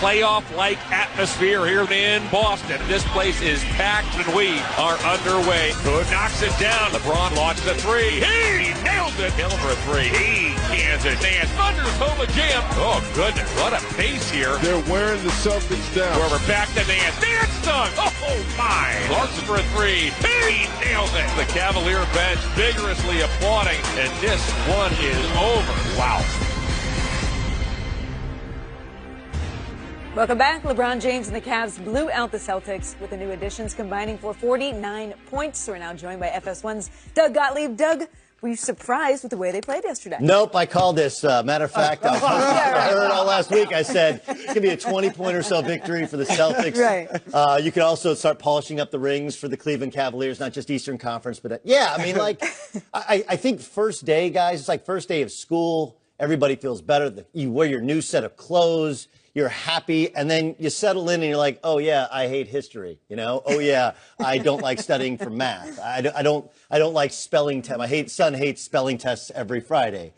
playoff-like atmosphere here in Boston. This place is packed and we are underway. Hood knocks it down. LeBron launches a three. He nails it. Hill for a three. He cans it. And thunders home a jam. Oh, goodness. What a pace here. They're wearing the Celtics down. We're back to Nance. Nance dunk. Oh, my. Clarkson for a three. He nails it. The Cavalier bench vigorously applauding. And this one is over. Wow. Welcome back. LeBron James and the Cavs blew out the Celtics with the new additions combining for 49 points. We're now joined by FS1's Doug Gottlieb. Doug, were you surprised with the way they played yesterday? Nope, I called this. Matter of fact, I heard it all last week. I said it's going to be a 20-point or so victory for the Celtics. Right. You could also start polishing up the rings for the Cleveland Cavaliers, not just Eastern Conference, but yeah, I mean, like, I think first day, guys, it's like first day of school. Everybody feels better. You wear your new set of clothes. You're happy, and then you settle in and you're like, oh yeah, I hate history, you know? Oh yeah, I don't like studying for math. I don't like spelling tests. My son hates spelling tests every Friday.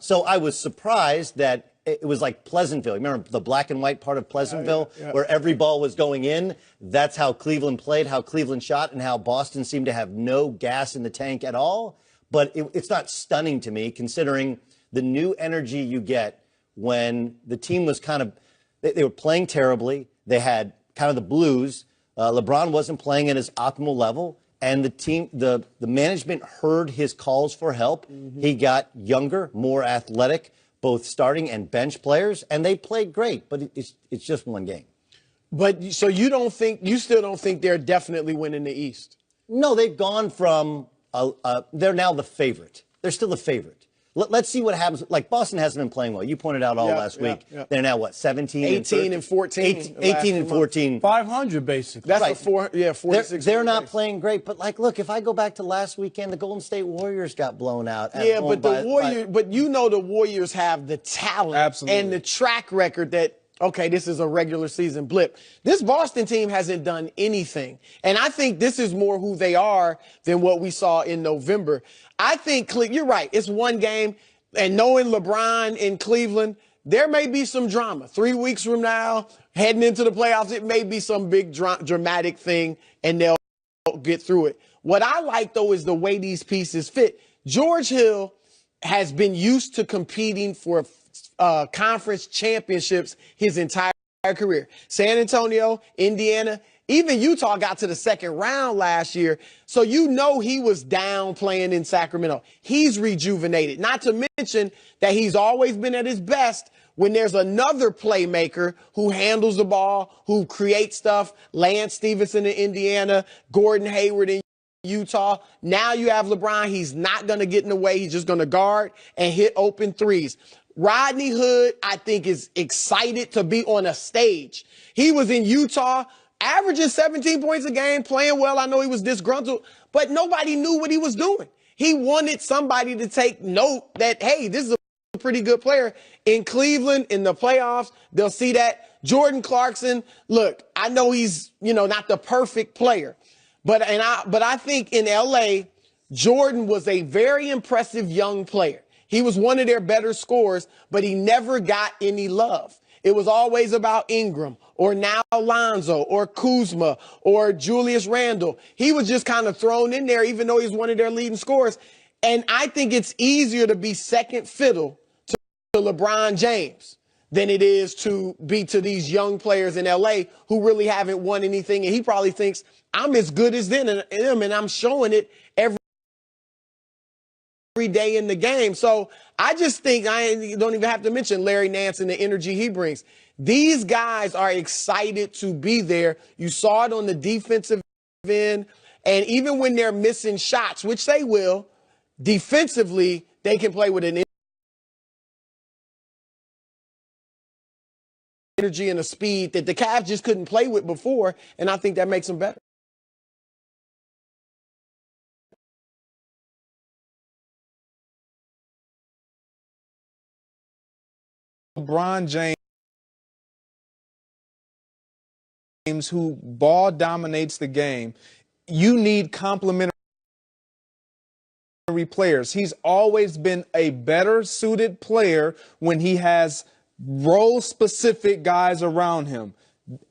So I was surprised that it was like Pleasantville. Remember the black and white part of Pleasantville where every ball was going in? That's how Cleveland played, how Cleveland shot, and how Boston seemed to have no gas in the tank at all. But it's not stunning to me considering the new energy you get when the team was kind of, they were playing terribly. They had kind of the blues. LeBron wasn't playing at his optimal level. And the team, the management heard his calls for help. He got younger, more athletic, both starting and bench players. And they played great. But it's just one game. But so you still don't think they're definitely winning the East? No, they've gone from, they're now the favorite. They're still the favorite. Let's see what happens. Like, Boston hasn't been playing well. You pointed out all last week. They're now, what, 17? 18 and 14. 18 and 14. 500, basically. That's right. 46. They're not playing great. But, like, look, if I go back to last weekend, the Golden State Warriors got blown out. Yeah, but but you know the Warriors have the talent and the track record that, okay, this is a regular season blip. This Boston team hasn't done anything. And I think this is more who they are than what we saw in November. I think you're right. It's one game. And knowing LeBron in Cleveland, there may be some drama. 3 weeks from now, heading into the playoffs, it may be some big dramatic thing, and they'll get through it. What I like, though, is the way these pieces fit. George Hill has been used to competing for conference championships his entire career. San Antonio, Indiana, even Utah got to the second round last year. So you know he was down playing in Sacramento. He's rejuvenated. Not to mention that he's always been at his best when there's another playmaker who handles the ball, who creates stuff. Lance Stevenson in Indiana, Gordon Hayward in Utah. Now you have LeBron. He's not going to get in the way. He's just going to guard and hit open threes. Rodney Hood, I think, is excited to be on a stage. He was in Utah, averaging 17 points a game, playing well. I know he was disgruntled, but nobody knew what he was doing. He wanted somebody to take note that, hey, this is a pretty good player. In Cleveland, in the playoffs, they'll see that. Jordan Clarkson, look, I know he's, not the perfect player, but I think in L.A., Jordan was a very impressive young player. He was one of their better scorers, but he never got any love. It was always about Ingram or now Lonzo or Kuzma or Julius Randle. He was just kind of thrown in there, even though he's one of their leading scorers. And I think it's easier to be second fiddle to LeBron James than it is to be to these young players in L.A. who really haven't won anything. And he probably thinks, I'm as good as them, and I'm showing it every day in the game. So I just think I don't even have to mention Larry Nance and the energy he brings. These guys are excited to be there. You saw it on the defensive end. And even when they're missing shots, which they will, defensively, they can play with an energy and a speed that the Cavs just couldn't play with before. And I think that makes them better. LeBron James, who ball dominates the game, you need complementary players. He's always been a better suited player when he has role-specific guys around him.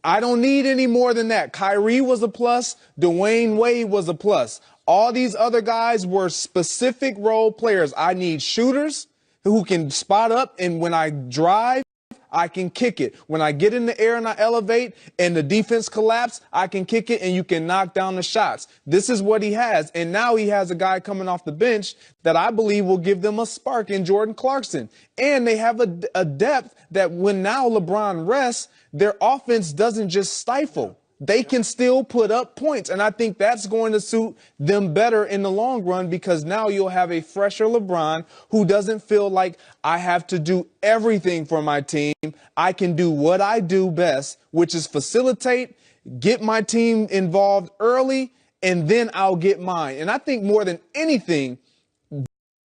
I don't need any more than that. Kyrie was a plus. Dwayne Wade was a plus. All these other guys were specific role players. I need shooters who can spot up, and when I drive, I can kick it. When I get in the air and I elevate and the defense collapse, I can kick it and you can knock down the shots. This is what he has. And now he has a guy coming off the bench that I believe will give them a spark in Jordan Clarkson. And they have a depth that when now LeBron rests, their offense doesn't just stifle. They can still put up points, and I think that's going to suit them better in the long run because now you'll have a fresher LeBron who doesn't feel like I have to do everything for my team. I can do what I do best, which is facilitate, get my team involved early, and then I'll get mine. And I think more than anything,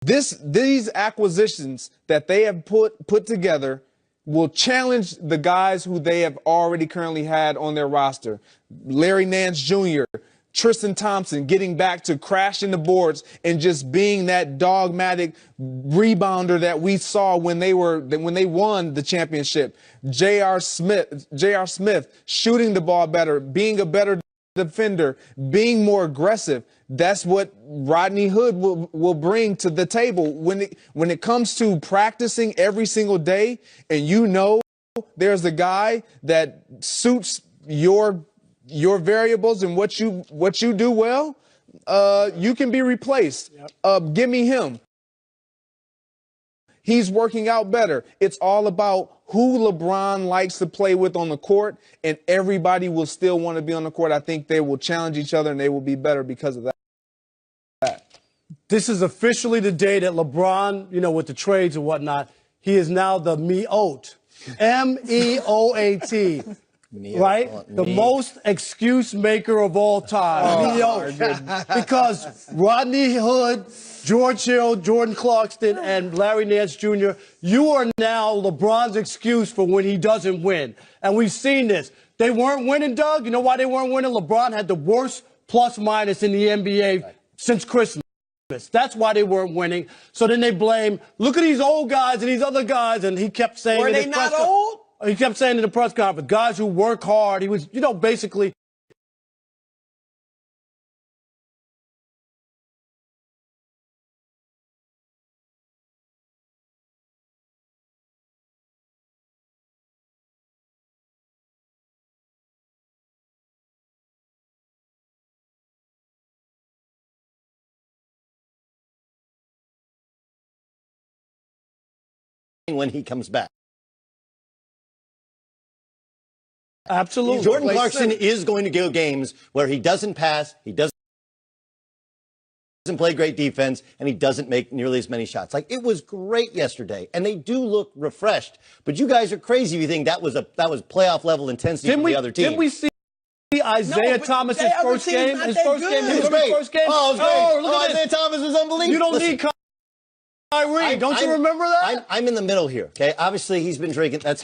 these acquisitions that they have put together will challenge the guys who they have already currently had on their roster. Larry Nance Jr., Tristan Thompson getting back to crashing the boards and just being that dogmatic rebounder that we saw when they won the championship. J.R. Smith shooting the ball better, being a better defender, being more aggressive. That's what Rodney Hood will bring to the table when it comes to practicing every single day. And you know, there's a guy that suits your variables and what you do well. You can be replaced. Yep. Give me him. He's working out better. It's all about who LeBron likes to play with on the court, and everybody will still want to be on the court. I think they will challenge each other, and they will be better because of that. This is officially the day that LeBron, with the trades and whatnot, he is now the MEOAT. MEOAT. Right? The most excuse maker of all time. MEOAT. Because Rodney Hood, George Hill, Jordan Clarkson, and Larry Nance Jr., you are now LeBron's excuse for when he doesn't win. And we've seen this. They weren't winning, Doug. You know why they weren't winning? LeBron had the worst plus-minus in the NBA since Christmas. That's why they weren't winning. So then they blame, look at these old guys and these other guys. And he kept saying, were they not old? He kept saying in the press conference, guys who work hard. He was, basically. When he comes back. Absolutely. Jordan Clarkson is going to go games where he doesn't pass, he doesn't play great defense, and he doesn't make nearly as many shots. Like, it was great yesterday, and they do look refreshed. But you guys are crazy if you think that was playoff level intensity from the other team. Didn't we see Isaiah Thomas's first game? His first game. It was great. First game. Oh, it was great. Look at Isaiah Thomas was unbelievable. You don't need Kyrie. Don't you remember that? I'm in the middle here, okay? Obviously, he's been drinking. That's